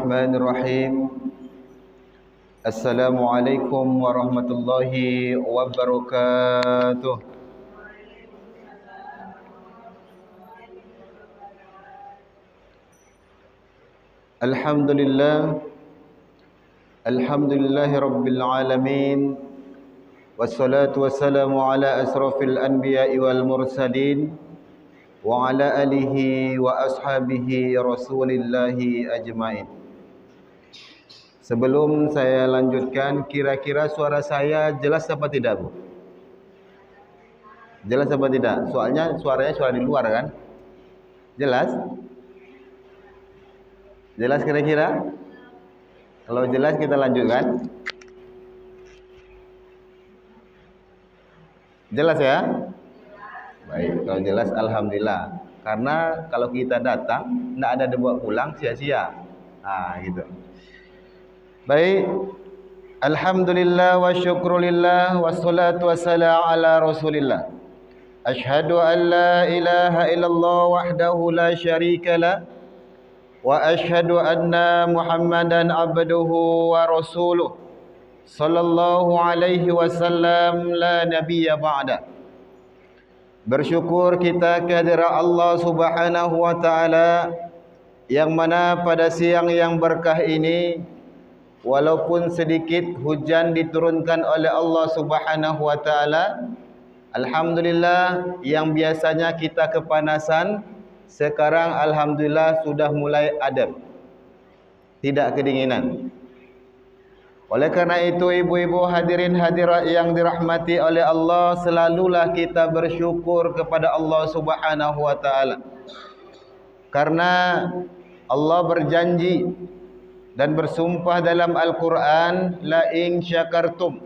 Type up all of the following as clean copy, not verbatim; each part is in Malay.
Bismillahirrahmanirrahim. Assalamualaikum warahmatullahi wabarakatuh. Alhamdulillah, alhamdulillahi rabbil alamin. Wassalatu wassalamu ala asrafil anbiya'i wal mursalin wa ala alihi wa ashabihi rasulillahi ajmain. Sebelum saya lanjutkan, kira-kira suara saya jelas apa tidak, Bu? Jelas apa tidak? Soalnya suaranya suara di luar kan? Jelas? Jelas kira-kira? Kalau jelas kita lanjutkan. Jelas ya? Baik, kalau jelas alhamdulillah. Karena kalau kita datang tidak ada dibawa pulang sia-sia. Gitu. Baik. Alhamdulillah wa syukrulillah wassalatu wassalamu ala Rasulillah. Asyhadu an la ilaha illallah wahdahu la syarikalah wa asyhadu anna Muhammadan abduhu wa rasuluh sallallahu alaihi wasallam la nabiyya ba'da. Bersyukur kita kehadirat Allah Subhanahu wa taala yang mana pada siang yang berkah ini walaupun sedikit hujan diturunkan oleh Allah Subhanahu wa taala, alhamdulillah yang biasanya kita kepanasan sekarang alhamdulillah sudah mulai adem. Tidak kedinginan. Oleh karena itu ibu-ibu hadirin hadirat yang dirahmati oleh Allah, selalulah kita bersyukur kepada Allah Subhanahu wa taala. Karena Allah berjanji dan bersumpah dalam Al-Quran, la in syakartum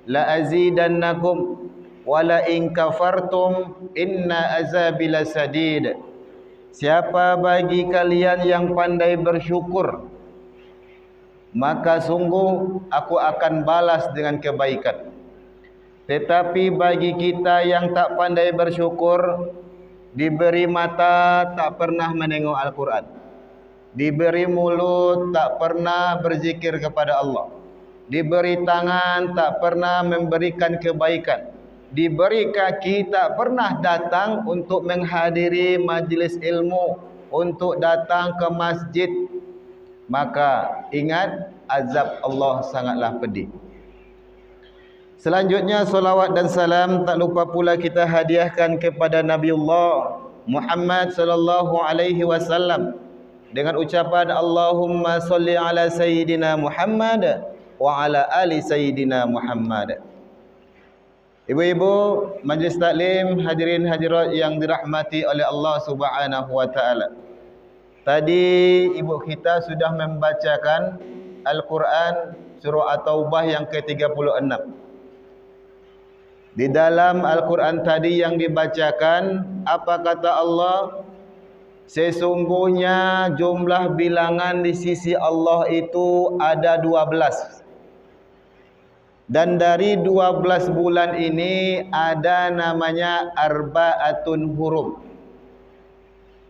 la azidannakum wa la in kafartum inna azabi lasadid. Siapa bagi kalian yang pandai bersyukur, maka sungguh aku akan balas dengan kebaikan. Tetapi bagi kita yang tak pandai bersyukur, diberi mata tak pernah menengok Al-Quran, diberi mulut tak pernah berzikir kepada Allah, diberi tangan tak pernah memberikan kebaikan, diberi kaki tak pernah datang untuk menghadiri majlis ilmu, untuk datang ke masjid, maka ingat azab Allah sangatlah pedih. Selanjutnya salawat dan salam tak lupa pula kita hadiahkan kepada Nabiullah Muhammad sallallahu alaihi wasallam dengan ucapan Allahumma salli ala sayyidina Muhammad wa ala ali sayyidina Muhammad. Ibu-ibu majlis taklim, hadirin hadirat yang dirahmati oleh Allah Subhanahu wa taala. Tadi ibu kita sudah membacakan Al-Quran surah At-Taubah yang ke-36. Di dalam Al-Quran tadi yang dibacakan, apa kata Allah? Sesungguhnya jumlah bilangan di sisi Allah itu ada 12. Dan dari 12 bulan ini ada namanya Arba'atun Hurum.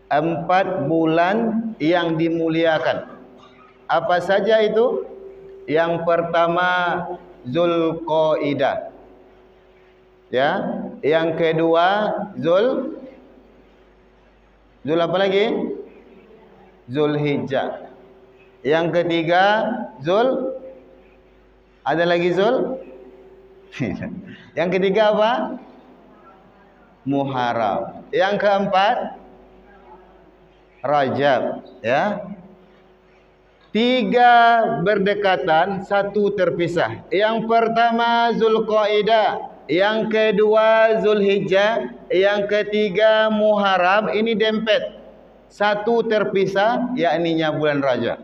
4 bulan yang dimuliakan. Apa saja itu? Yang pertama Zulqaidah. Ya, yang kedua Zul apa lagi? Zulhijjah. Yang ketiga ada lagi Zul? Yang ketiga apa? Muharram. Yang keempat Rajab, ya. 3 berdekatan, 1 terpisah. Yang pertama Zulqaidah, yang kedua Zulhijjah, yang ketiga Muharram. Ini dempet. 1 terpisah, yakninya bulan Rajab.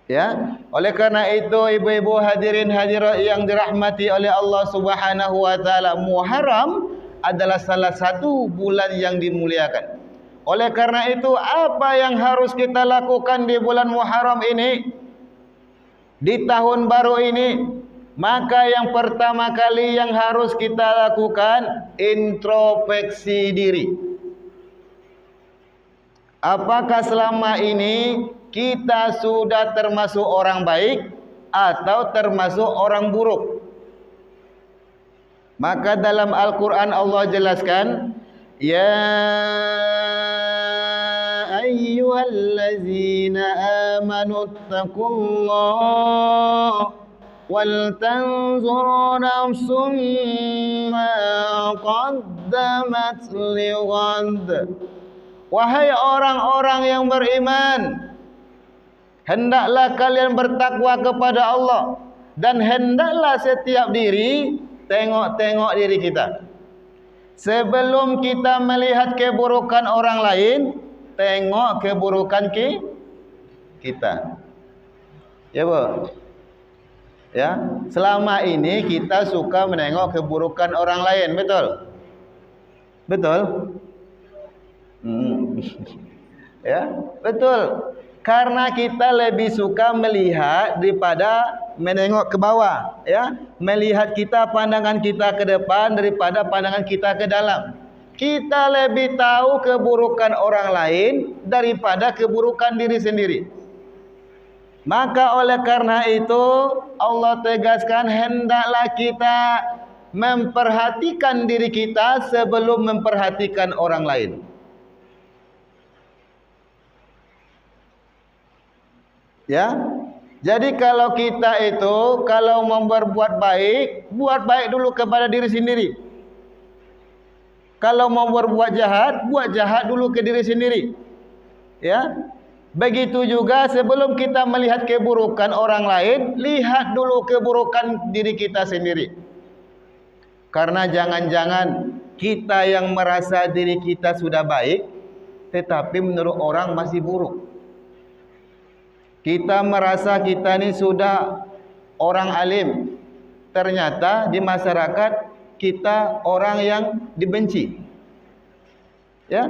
Ya, oleh karena itu ibu-ibu hadirin hadirat yang dirahmati oleh Allah Subhanahu wa taala, Muharram adalah salah satu bulan yang dimuliakan. Oleh karena itu, apa yang harus kita lakukan di bulan Muharram ini, di tahun baru ini? Maka yang pertama kali yang harus kita lakukan, introspeksi diri. Apakah selama ini kita sudah termasuk orang baik atau termasuk orang buruk. Maka dalam Al-Quran Allah jelaskan, ya ayyuhallazina amanu taqullaha wal tanzur nafsum ma qaddamat lighad. Wahai orang-orang yang beriman, hendaklah kalian bertakwa kepada Allah, dan hendaklah setiap diri tengok-tengok diri kita. Sebelum kita melihat keburukan orang lain, tengok keburukan kita. Ya, Bu? Ya, selama ini kita suka menengok keburukan orang lain, betul? Betul? Ya, betul. Karena kita lebih suka melihat daripada menengok ke bawah, ya. Melihat pandangan kita ke depan daripada pandangan kita ke dalam. Kita lebih tahu keburukan orang lain daripada keburukan diri sendiri. Maka oleh karena itu Allah tegaskan, hendaklah kita memperhatikan diri kita sebelum memperhatikan orang lain. Ya, jadi kalau kita itu kalau mau berbuat baik, buat baik dulu kepada diri sendiri. Kalau mau berbuat jahat, buat jahat dulu ke diri sendiri. Ya, begitu juga sebelum kita melihat keburukan orang lain, lihat dulu keburukan diri kita sendiri. Karena jangan-jangan kita yang merasa diri kita sudah baik, tetapi menurut orang masih buruk. Kita merasa kita ni sudah orang alim, ternyata di masyarakat kita orang yang dibenci. Ya,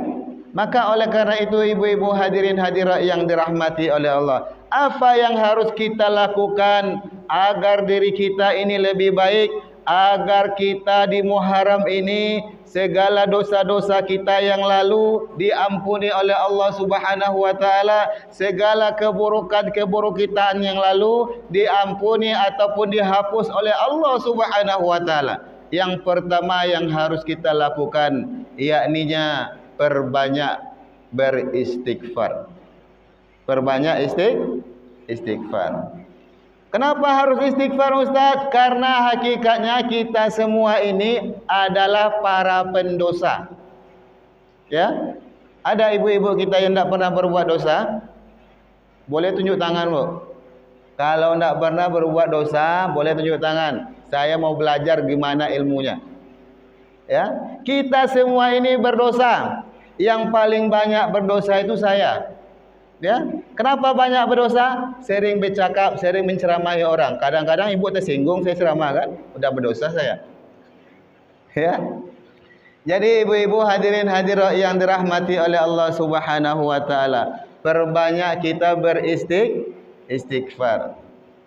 maka oleh karena itu ibu-ibu hadirin hadirat yang dirahmati oleh Allah, apa yang harus kita lakukan agar diri kita ini lebih baik, agar kita di Muharram ini segala dosa-dosa kita yang lalu diampuni oleh Allah Subhanahu wa taala, segala keburukan-keburukan yang lalu diampuni ataupun dihapus oleh Allah Subhanahu wa taala. Yang pertama yang harus kita lakukan yakninya perbanyak beristighfar. Perbanyak istighfar. Kenapa harus istighfar, Ustaz? Karena hakikatnya kita semua ini adalah para pendosa. Ya, ada ibu-ibu kita yang tidak pernah berbuat dosa? Boleh tunjuk tangan, Bu. Kalau tidak pernah berbuat dosa, boleh tunjuk tangan. Saya mau belajar gimana ilmunya. Ya, kita semua ini berdosa. Yang paling banyak berdosa itu saya. Ya, kenapa banyak berdosa? Sering bercakap, sering menceramahi orang. Kadang-kadang ibu tersinggung saya ceramah kan, udah berdosa saya. Ya. Jadi ibu-ibu hadirin hadirat yang dirahmati oleh Allah Subhanahu wa taala, perbanyak kita beristighfar.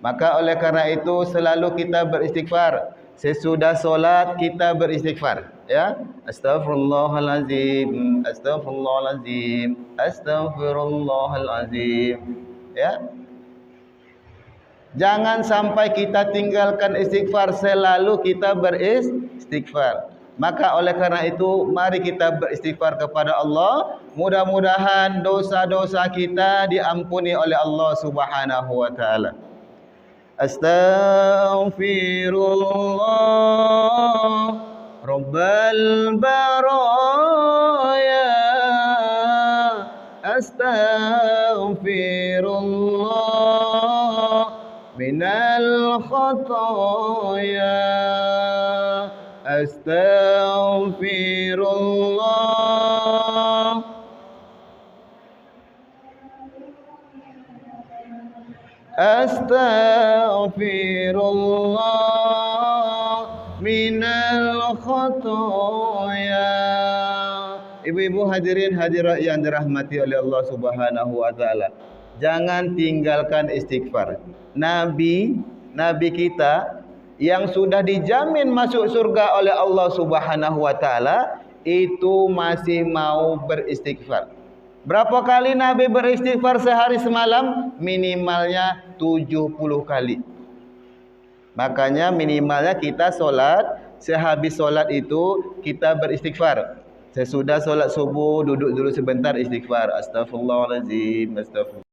Maka oleh karena itu selalu kita beristighfar. Sesudah solat kita beristighfar. Ya, astaghfirullahalazim, astaghfirullahalazim, astaghfirullahalazim. Ya, jangan sampai kita tinggalkan istighfar, selalu kita beristighfar. Maka oleh karena itu mari kita beristighfar kepada Allah. Mudah-mudahan dosa-dosa kita diampuni oleh Allah Subhanahu wa taala. Astaghfirullah Rabbal baraya, astaghfirullah minal khataya, astaghfirullah, astaghfirullah minal khataya. Ibu-ibu hadirin hadirat yang dirahmati oleh Allah Subhanahu wa taala, jangan tinggalkan istighfar. Nabi kita yang sudah dijamin masuk surga oleh Allah Subhanahu wa taala itu masih mau beristighfar. Berapa kali Nabi beristighfar sehari semalam? Minimalnya 70 kali. Makanya minimalnya kita solat, sehabis solat itu kita beristighfar. Sesudah solat subuh duduk dulu sebentar istighfar. Astaghfirullahaladzim, astaghfirullah.